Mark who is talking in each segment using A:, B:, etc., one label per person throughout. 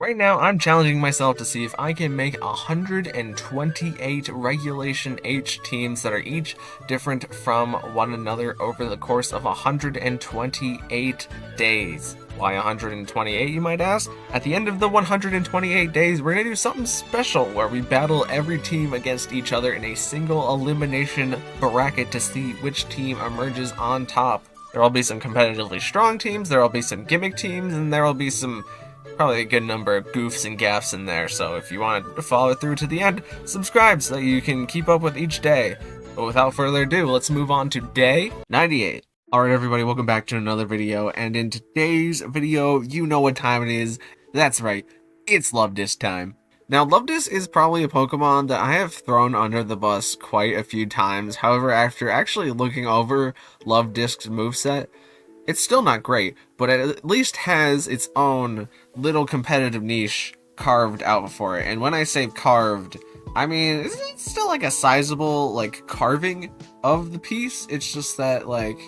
A: Right now, I'm challenging myself to see if I can make 128 Regulation H teams that are each different from one another over the course of 128 days. Why 128, you might ask? At the end of the 128 days, we're going to do something special where we battle every team against each other in a single elimination bracket to see which team emerges on top. There will be some competitively strong teams, there will be some gimmick teams, and there will be some probably a good number of goofs and gaffs in there, so if you want to follow through to the end, subscribe so that you can keep up with each day. But without further ado, let's move on to day 98. Alright everybody, welcome back to another video, and in today's video, you know what time it is. That's right, it's Luvdisc time. Now, Luvdisc is probably a Pokemon that I have thrown under the bus quite a few times. However, after actually looking over Luvdisc's moveset, it's still not great, but it at least has its own little competitive niche carved out for it. And when I say carved, I mean, it's still like a sizable, like, carving of the piece. It's just that, like,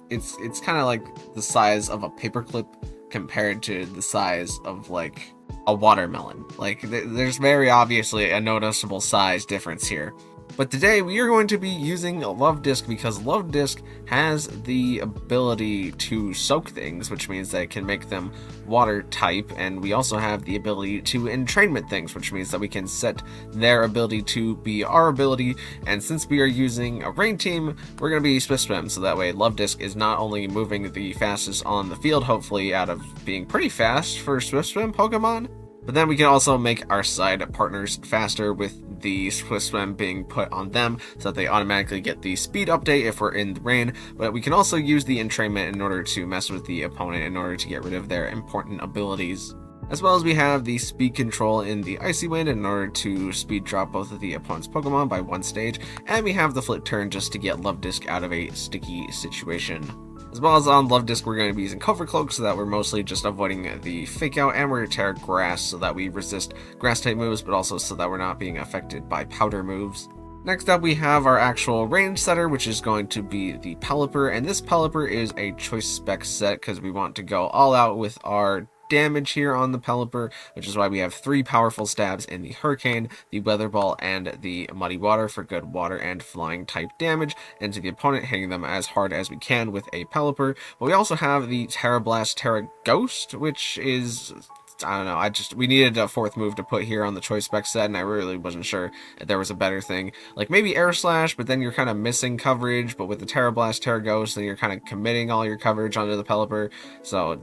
A: it's kind of like the size of a paperclip compared to the size of, like, a watermelon. Like, there's very obviously a noticeable size difference here. But today we are going to be using Luvdisc because Luvdisc has the ability to soak things, which means that it can make them water type, and we also have the ability to entrainment things, which means that we can set their ability to be our ability. And since we are using a rain team, we're going to be Swift Swim, so that way Luvdisc is not only moving the fastest on the field, hopefully out of being pretty fast for Swift Swim Pokemon, but then we can also make our side partners faster with the Swift Swim being put on them so that they automatically get the speed update if we're in the rain. But we can also use the entrainment in order to mess with the opponent in order to get rid of their important abilities. As well as we have the speed control in the Icy Wind in order to speed drop both of the opponent's Pokemon by one stage. And we have the Flip Turn just to get Luvdisc out of a sticky situation. As well as on Luvdisc, we're going to be using Cover Cloak so that we're mostly just avoiding the Fake Out, and we're going to Terra Grass so that we resist Grass type moves, but also so that we're not being affected by Powder moves. Next up, we have our actual range setter, which is going to be the Pelipper, and this Pelipper is a choice spec set because we want to go all out with our damage here on the Pelipper, which is why we have 3 powerful stabs in the Hurricane, the Weather Ball, and the Muddy Water for good water and flying type damage into the opponent, hitting them as hard as we can with a Pelipper. But we also have the Terra Blast, Terra Ghost, which is, I don't know, we needed a 4th move to put here on the choice spec set, and I really wasn't sure if there was a better thing. Like maybe Air Slash, but then you're kind of missing coverage, but with the Terra Blast, Terra Ghost, then you're kind of committing all your coverage onto the Pelipper. So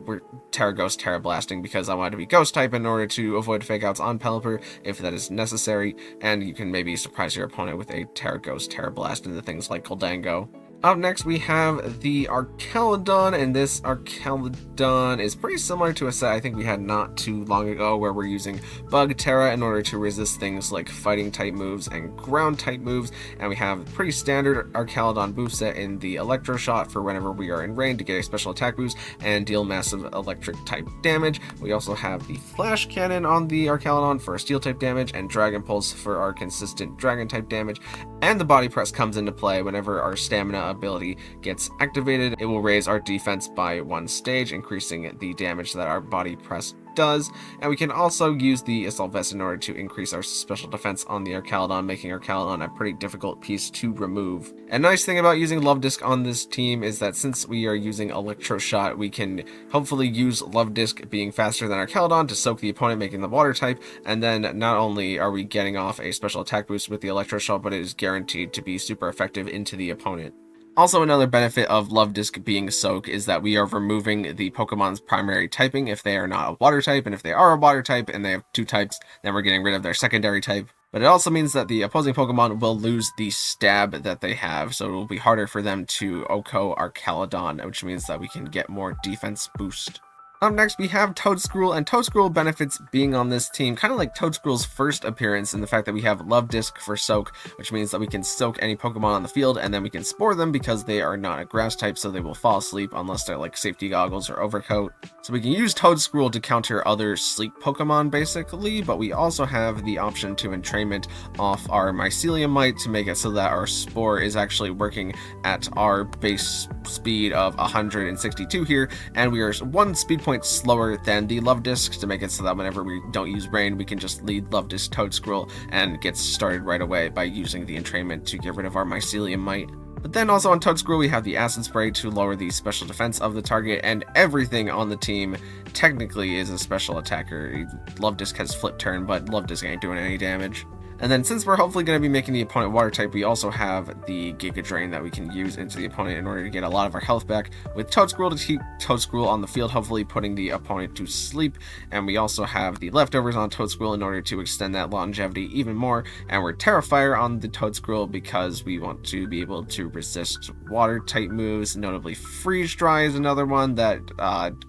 A: we're Terra Ghost, Terra Blasting because I wanted to be Ghost type in order to avoid Fake Outs on Pelipper if that is necessary, and you can maybe surprise your opponent with a Terra Ghost, Terra Blast into things like Goldango. Up next, we have the Archaludon, and this Archaludon is pretty similar to a set I think we had not too long ago where we're using Bug Terra in order to resist things like fighting type moves and ground type moves, and we have pretty standard Archaludon boost set in the Electro Shot for whenever we are in rain to get a special attack boost and deal massive electric type damage. We also have the Flash Cannon on the Archaludon for steel type damage, and Dragon Pulse for our consistent dragon type damage, and the Body Press comes into play whenever our stamina ability gets activated. It will raise our defense by 1 stage, increasing the damage that our Body Press does, and we can also use the Assault Vest in order to increase our special defense on the Archaludon, making Archaludon a pretty difficult piece to remove. A nice thing about using Luvdisc on this team is that since we are using Electro Shot, we can hopefully use Luvdisc being faster than Archaludon to soak the opponent, making the water type, and then not only are we getting off a special attack boost with the Electro Shot, but it is guaranteed to be super effective into the opponent. Also, another benefit of Luvdisc being Soak is that we are removing the Pokemon's primary typing if they are not a water type, and if they are a water type and they have 2 types, then we're getting rid of their secondary type. But it also means that the opposing Pokemon will lose the stab that they have, so it will be harder for them to OHKO Archaludon, which means that we can get more defense boost. Up next, we have Toedscruel, and Toedscruel benefits being on this team, kind of like Toedscruel's first appearance in the fact that we have Luvdisc for Soak, which means that we can soak any Pokemon on the field, and then we can spore them because they are not a grass type, so they will fall asleep unless they're like Safety Goggles or Overcoat. So we can use Toedscruel to counter other sleep Pokemon, basically, but we also have the option to entrainment off our Mycelium Mite to make it so that our Spore is actually working at our base speed of 162 here, and we are 1 speed point point slower than the Luvdisc to make it so that whenever we don't use Rain, we can just lead Luvdisc Toedscruel and get started right away by using the entrainment to get rid of our Mycelium Mite. But then also on Toedscruel, we have the Acid Spray to lower the special defense of the target, and everything on the team technically is a special attacker. Luvdisc has Flip Turn, but Luvdisc ain't doing any damage. And then since we're hopefully going to be making the opponent water type, we also have the Giga Drain that we can use into the opponent in order to get a lot of our health back, with Toedscruel to keep Toedscruel on the field, hopefully putting the opponent to sleep. And we also have the leftovers on Toedscruel in order to extend that longevity even more. And we're Terrafire on the Toedscruel because we want to be able to resist water type moves, notably Freeze Dry is another one that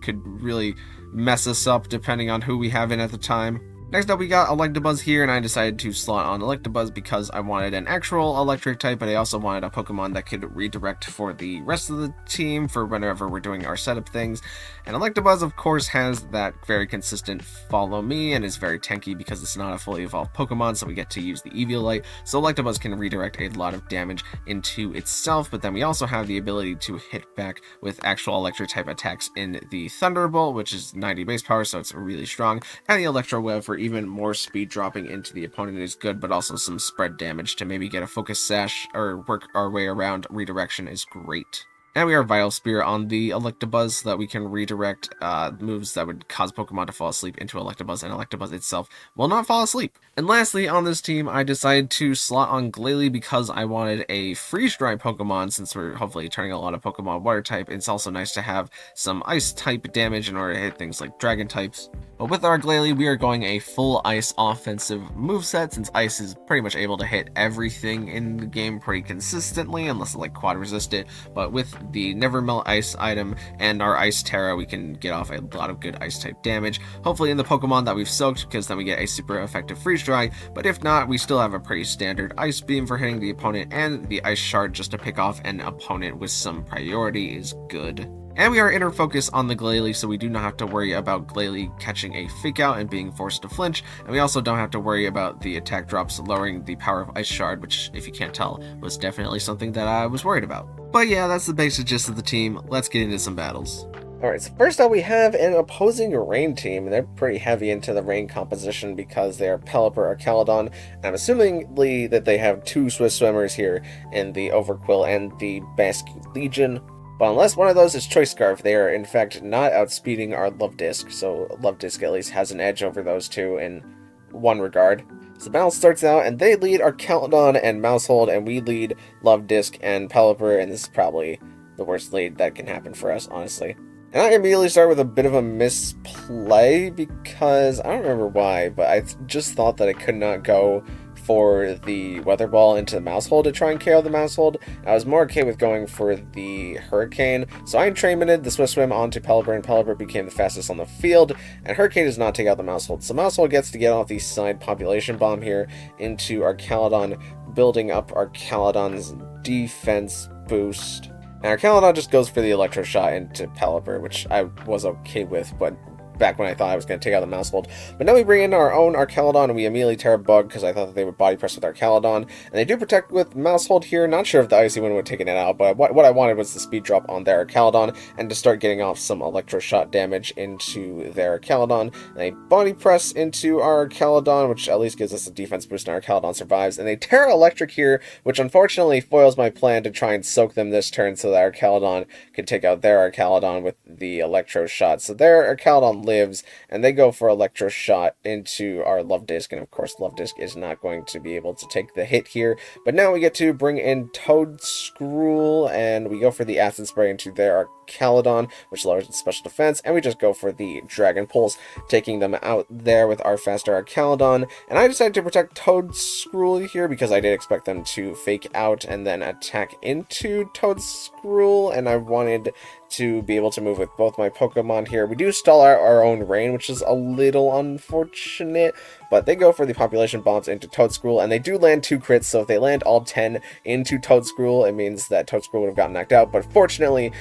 A: could really mess us up depending on who we have in at the time. Next up, we got Electabuzz here, and I decided to slot on Electabuzz because I wanted an actual electric type, but I also wanted a Pokemon that could redirect for the rest of the team for whenever we're doing our setup things. And Electabuzz, of course, has that very consistent follow me and is very tanky because it's not a fully evolved Pokemon, so we get to use the Eviolite. So Electabuzz can redirect a lot of damage into itself, but then we also have the ability to hit back with actual electric type attacks in the Thunderbolt, which is 90 base power, so it's really strong, and the Electro Web for even more speed dropping into the opponent is good, but also some spread damage to maybe get a Focus Sash or work our way around redirection is great. And we are Vital Spear on the Electabuzz so that we can redirect moves that would cause Pokemon to fall asleep into Electabuzz, and Electabuzz itself will not fall asleep. And lastly, on this team, I decided to slot on Glalie because I wanted a Freeze Dry Pokemon. Since we're hopefully turning a lot of Pokemon Water type, it's also nice to have some Ice type damage in order to hit things like Dragon types. But with our Glalie, we are going a full Ice offensive moveset, since Ice is pretty much able to hit everything in the game pretty consistently, unless it like quad resist it. But with the Never Melt Ice item and our Ice Terra, we can get off a lot of good Ice type damage, hopefully in the Pokemon that we've soaked, because then we get a super effective Freeze Dry. But if not, we still have a pretty standard Ice Beam for hitting the opponent, and the Ice Shard just to pick off an opponent with some priority is good. And we are Inner Focus on the Glalie, so we do not have to worry about Glalie catching a Fake Out and being forced to flinch, and we also don't have to worry about the attack drops lowering the power of Ice Shard, which, if you can't tell, was definitely something that I was worried about. But yeah, that's the basic gist of the team. Let's get into some battles. Alright, so first up we have an opposing Rain team, and they're pretty heavy into the Rain composition because they are Pelipper or Caledon, and I'm assuming that they have two Swift Swimmers here in the Overquill and the Basque Legion. But unless one of those is Choice Scarf, they are in fact not outspeeding our Luvdisc, so Luvdisc at least has an edge over those two in one regard. So the battle starts out, and they lead our Caledon and Mousehold, and we lead Luvdisc and Pelipper, and this is probably the worst lead that can happen for us, honestly. And I immediately start with a bit of a misplay, because I don't remember why, but I just thought that I could not go for the Weather Ball into the Mousehold to try and KO the Mousehold. I was more okay with going for the Hurricane, so I entrainmented the Swift Swim onto Pelipper, and Pelipper became the fastest on the field, and Hurricane does not take out the Mousehold. So Mousehold gets to get off the side Population Bomb here into our Caledon, building up our Caledon's defense boost. And our Caledon just goes for the Electro Shot into Pelipper, which I was okay with, but back when I thought I was going to take out the Mousehold. But now we bring in our own Arcaladon, and we immediately tear a Bug, because I thought that they would Body Press with Arcaladon. And they do protect with Mousehold here. Not sure if the Icy Wind would have taken it out, but what I wanted was the speed drop on their Arcaladon, and to start getting off some Electro Shot damage into their Arcaladon. And they Body Press into our Arcaladon, which at least gives us a defense boost, and our Arcaladon survives. And they Terra Electric here, which unfortunately foils my plan to try and soak them this turn so that our Arcaladon could take out their Arcaladon with the Electro Shot. So their Arcaladon lives, and they go for Electro Shot into our Luvdisc, and of course Luvdisc is not going to be able to take the hit here. But now we get to bring in Toedscruel, and we go for the Acid Spray into their Arcaladon, which lowers its special defense, and we just go for the Dragon Pulse, taking them out there with our faster Arcaladon. And I decided to protect Toedscruel here because I did expect them to Fake Out and then attack into Toedscruel, and I wanted to be able to move with both my Pokemon here. We do stall our own Rain, which is a little unfortunate, but they go for the Population Bombs into Toedscruel, and they do land 2 crits, so if they land all 10 into Toedscruel, it means that Toedscruel would have gotten knocked out, but fortunately,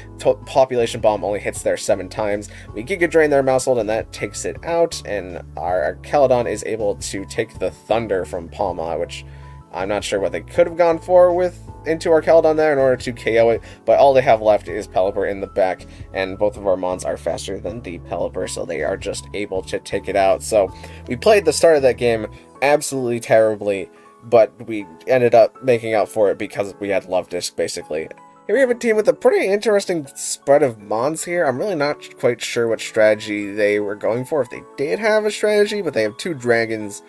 A: Population Bomb only hits there 7 times. We Giga Drain their Mousehold, and that takes it out, and our Caledon is able to take the Thunder from Palma, which I'm not sure what they could have gone for with into Archaladon there in order to KO it, but all they have left is Pelipper in the back, and both of our Mons are faster than the Pelipper, so they are just able to take it out. So we played the start of that game absolutely terribly, but we ended up making out for it because we had Luvdisc, basically. Here we have a team with a pretty interesting spread of Mons here. I'm really not quite sure what strategy they were going for, if they did have a strategy, but they have 2 dragons.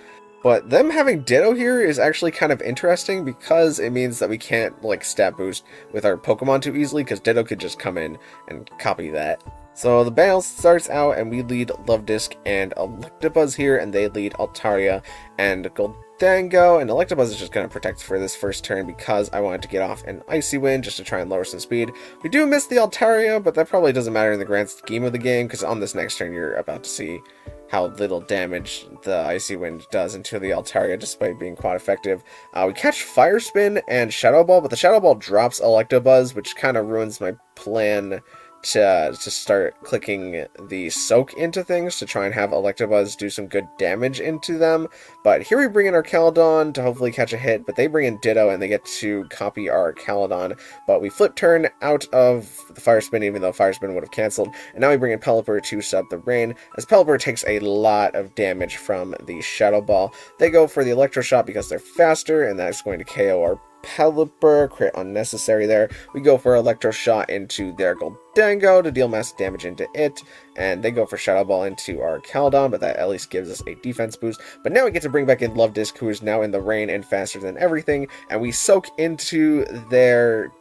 A: But them having Ditto here is actually kind of interesting because it means that we can't, like, stat boost with our Pokemon too easily, because Ditto could just come in and copy that. So the battle starts out, and we lead Luvdisc and Electabuzz here, and they lead Altaria and Gholdengo, and Electabuzz is just going to protect for this first turn because I wanted to get off an Icy Wind just to try and lower some speed. We do miss the Altaria, but that probably doesn't matter in the grand scheme of the game, because on this next turn you're about to see how little damage the Icy Wind does into the Altaria, despite being quite effective. We catch Fire Spin and Shadow Ball, but the Shadow Ball drops Electabuzz, which kind of ruins my plan to start clicking the Soak into things to try and have Electabuzz do some good damage into them. But here we bring in our Archaladon to hopefully catch a hit, but they bring in Ditto and they get to copy our Archaladon. But we flip turn out of the Fire Spin, even though Fire Spin would have cancelled. And now we bring in Pelipper to stop the rain, as Pelipper takes a lot of damage from the Shadow Ball. They go for the Electro Shot because they're faster, and that's going to KO our Pelipper. Crit unnecessary there. We go for Electro Shot into their Gholdengo to deal massive damage into it, and they go for Shadow Ball into our Archaladon, but that at least gives us a defense boost. But now we get to bring back in Luvdisc, who is now in the rain and faster than everything, and we soak into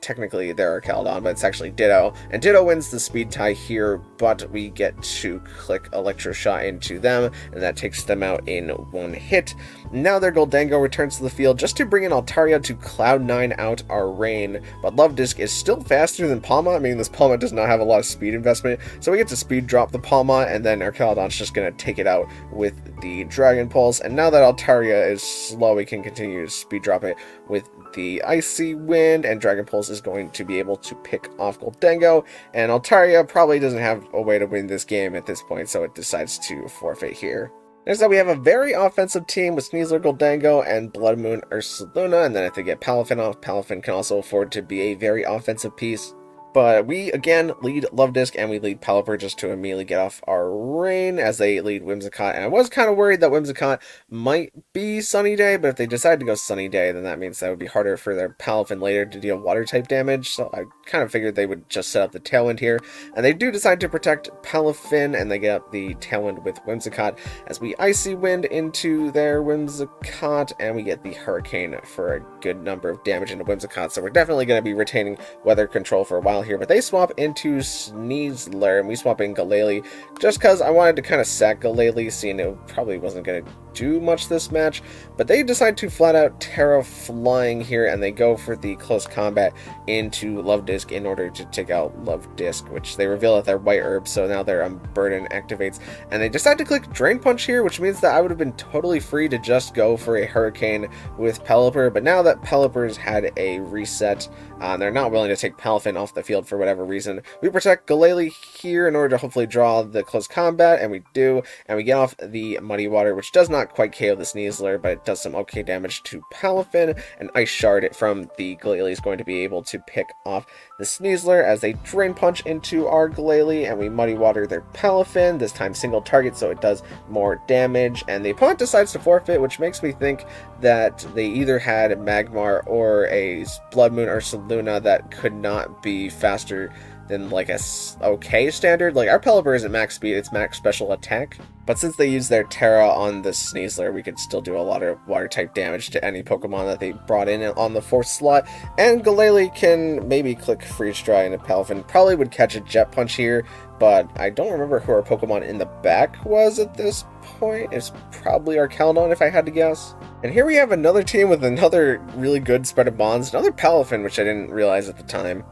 A: technically their Archaladon, but it's actually Ditto, and Ditto wins the speed tie here, but we get to click Electro Shot into them, and that takes them out in 1 hit. Now their Gholdengo returns to the field just to bring in Altaria to Cloud9 out our rain, but Luvdisc is still faster than Palma. I mean, this Palma does not have a lot of speed investment, so we get to speed drop the Palma, and then Archaladon's just going to take it out with the Dragon Pulse. And now that Altaria is slow, we can continue to speed drop it with the Icy Wind, and Dragon Pulse is going to be able to pick off Gholdengo, and Altaria probably doesn't have a way to win this game at this point, so it decides to forfeit here. Next up, we have a very offensive team with Sneasler, Gholdengo, and Blood Moon Ursaluna, and then if they get Palafin off, Palafin can also afford to be a very offensive piece. But we, again, lead Luvdisc, and we lead Pelipper just to immediately get off our rain, as they lead Whimsicott. And I was kind of worried that Whimsicott might be Sunny Day, but if they decide to go Sunny Day, then that means that would be harder for their Palafin later to deal Water-type damage, so I kind of figured they would just set up the Tailwind here. And they do decide to protect Palafin, and they get up the Tailwind with Whimsicott, as we Icy Wind into their Whimsicott, and we get the Hurricane for a good number of damage into Whimsicott, so we're definitely going to be retaining weather control for a while here, but they swap into Sneasler, and we swap in Glalie, just because I wanted to kind of sack Glalie, seeing it probably wasn't going to do much this match, but they decide to flat out Terra Flying here, and they go for the close combat into Luvdisc in order to take out Luvdisc, which they reveal that they're White Herb, so now their Burden activates, and they decide to click Drain Punch here, which means that I would have been totally free to just go for a Hurricane with Pelipper, but now that Pelipper's had a reset, they're not willing to take Palafin off the field for whatever reason. We protect Glalie here in order to hopefully draw the close combat, and we do, and we get off the Muddy Water, which does not quite KO the Sneasler, but it does some okay damage to Palafin, and Ice Shard from the Glalie is going to be able to pick off the Sneasler as they Drain Punch into our Glalie, and we Muddy Water their Palafin, this time single target, so it does more damage, and the opponent decides to forfeit, which makes me think that they either had Magmar or a Blood Moon Ursaluna that could not be faster than like a okay standard. Like, our Pelipper isn't max speed, it's max special attack, but since they used their Terra on the Sneasler, we could still do a lot of water type damage to any Pokemon that they brought in on the 4th slot, and Glalie can maybe click Freeze Dry into Palafin, probably would catch a Jet Punch here, but I don't remember who our Pokemon in the back was at this point. It's probably Archaladon if I had to guess. And here we have another team with another really good spread of bonds, another Palafin, which I didn't realize at the time.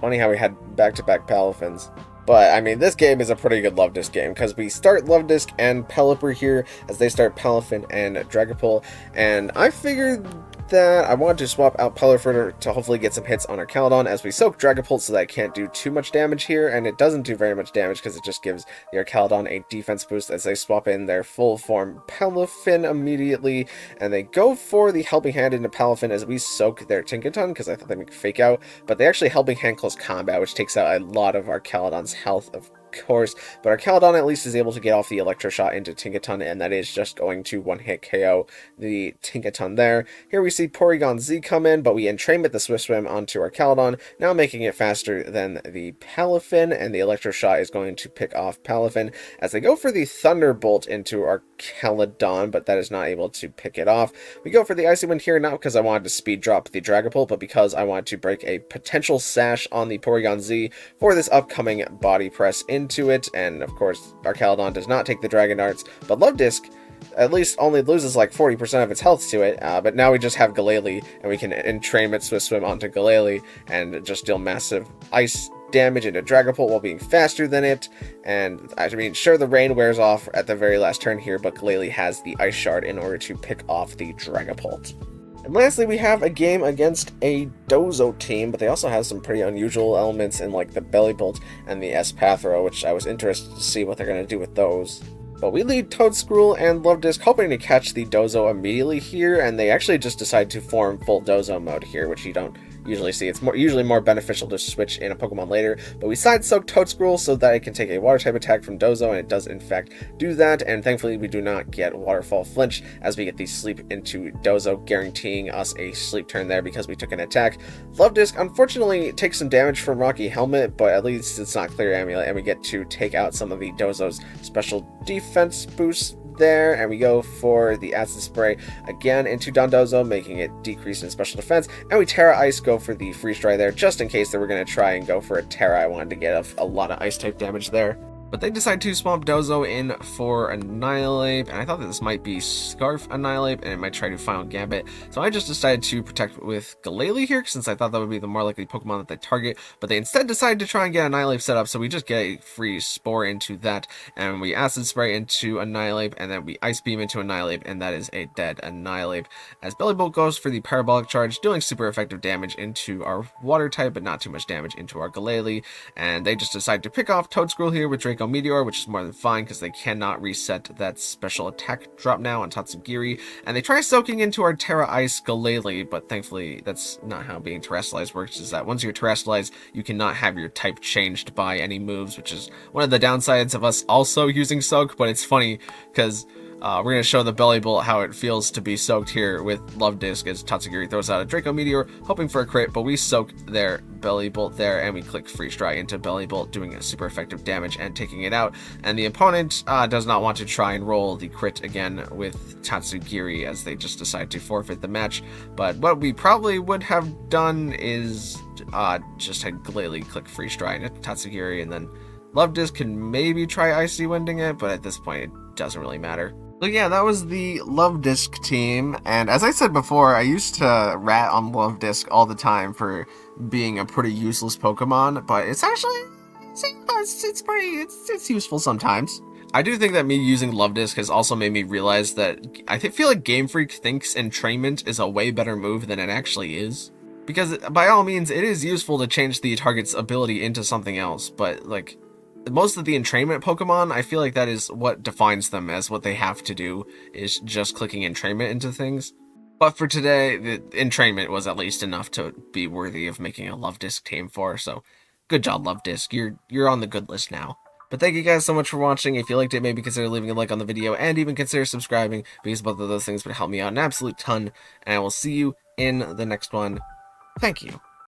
A: Funny how we had back-to-back Palafins. But, I mean, this game is a pretty good Luvdisc game, because we start Luvdisc and Pelipper here, as they start Palafin and Dragapult, and I figured that, I want to swap out Pelifritter to hopefully get some hits on our Caledon as we soak Dragapult so that I can't do too much damage here, and it doesn't do very much damage because it just gives the Arcaladon a defense boost as they swap in their full form Palafin immediately, and they go for the Helping Hand into Palafin as we soak their Tinkaton because I thought they make Fake Out, but they actually Helping Hand close combat, which takes out a lot of our Caledon's health, of course, but our Caledon at least is able to get off the Electroshot into Tinkaton, and that is just going to one-hit KO the Tinkaton there. Here we see Porygon Z come in, but we entrainment the Swift Swim onto our Caledon, now making it faster than the Palafin, and the Electroshot is going to pick off Palafin as they go for the Thunderbolt into our Caledon, but that is not able to pick it off. We go for the Icy Wind here, not because I wanted to speed drop the Dragapult, but because I wanted to break a potential sash on the Porygon Z for this upcoming Body Press into it, and of course our Caledon does not take the Dragon Darts, but Luvdisc at least only loses like 40% of its health to it, but now we just have Glalie, and we can entrainment Swift Swim onto Glalie and just deal massive ice damage into Dragapult while being faster than it. And I mean, sure, the rain wears off at the very last turn here, but Glalie has the Ice Shard in order to pick off the Dragapult. And lastly, we have a game against a Dozo team, but they also have some pretty unusual elements in like the Bellibolt and the Espathro, which I was interested to see what they're going to do with those. But we lead Toedscruel and Luvdisc, hoping to catch the Dozo immediately here, and they actually just decide to form full Dozo mode here, which you don't usually see. It's usually more beneficial to switch in a Pokemon later, but we side soak Toedscruel so that it can take a water type attack from Dozo, and it does in fact do that, and thankfully we do not get Waterfall Flinch as we get the sleep into Dozo, guaranteeing us a sleep turn there because we took an attack. Luvdisc unfortunately takes some damage from Rocky Helmet, but at least it's not Clear Amulet, and we get to take out some of the Dozo's special defense boosts there, and we go for the Acid Spray again into Dondozo, making it decrease in special defense, and we Terra Ice, go for the Freeze Dry there, just in case they were going to try and go for a Terra. I wanted to get a lot of Ice-type damage there. But they decide to swamp Dozo in for Annihilate, and I thought that this might be Scarf Annihilate, and it might try to Final Gambit. So I just decided to protect with Glalie here, since I thought that would be the more likely Pokemon that they target. But they instead decided to try and get Annihilate set up, so we just get a free Spore into that, and we Acid Spray into Annihilate, and then we Ice Beam into Annihilate, and that is a dead Annihilate. As Bellibolt goes for the Parabolic Charge, doing super effective damage into our Water type, but not too much damage into our Glalie. And they just decide to pick off Toedscruel here with Draco Meteor, which is more than fine because they cannot reset that special attack drop now on Tatsugiri, and they try soaking into our Terra Ice Glalie, but thankfully that's not how being Terrestrialized works, is that once you're Terrestrialized, you cannot have your type changed by any moves, which is one of the downsides of us also using Soak, but it's funny because we're going to show the Bellibolt how it feels to be soaked here with Luvdisc as Tatsugiri throws out a Draco Meteor, hoping for a crit, but we soak their Bellibolt there, and we click Freeze Dry into Bellibolt, doing a super effective damage and taking it out. And the opponent does not want to try and roll the crit again with Tatsugiri, as they just decide to forfeit the match. But what we probably would have done is just had Glalie click Freeze Dry into Tatsugiri, and then Luvdisc can maybe try Icy Winding it, but at this point it doesn't really matter. So yeah, that was the Luvdisc team, and as I said before, I used to rat on Luvdisc all the for being a pretty useless Pokemon, but it's actually, it's useful sometimes. I do think that me using Luvdisc has also made me realize that I feel like Game Freak thinks entrainment is a way better move than it actually is. Because by all means, it is useful to change the target's ability into something else, but like, most of the entrainment Pokemon, I feel like that is what defines them, as what they have to do is just clicking entrainment into things. But for today, the entrainment was at least enough to be worthy of making a Luvdisc team for, so good job, Luvdisc. You're on the good list now. But thank you guys so much for watching. If you liked it, maybe consider leaving a like on the video, and even consider subscribing, because both of those things would help me out an absolute ton. And I will see you in the next one. Thank you.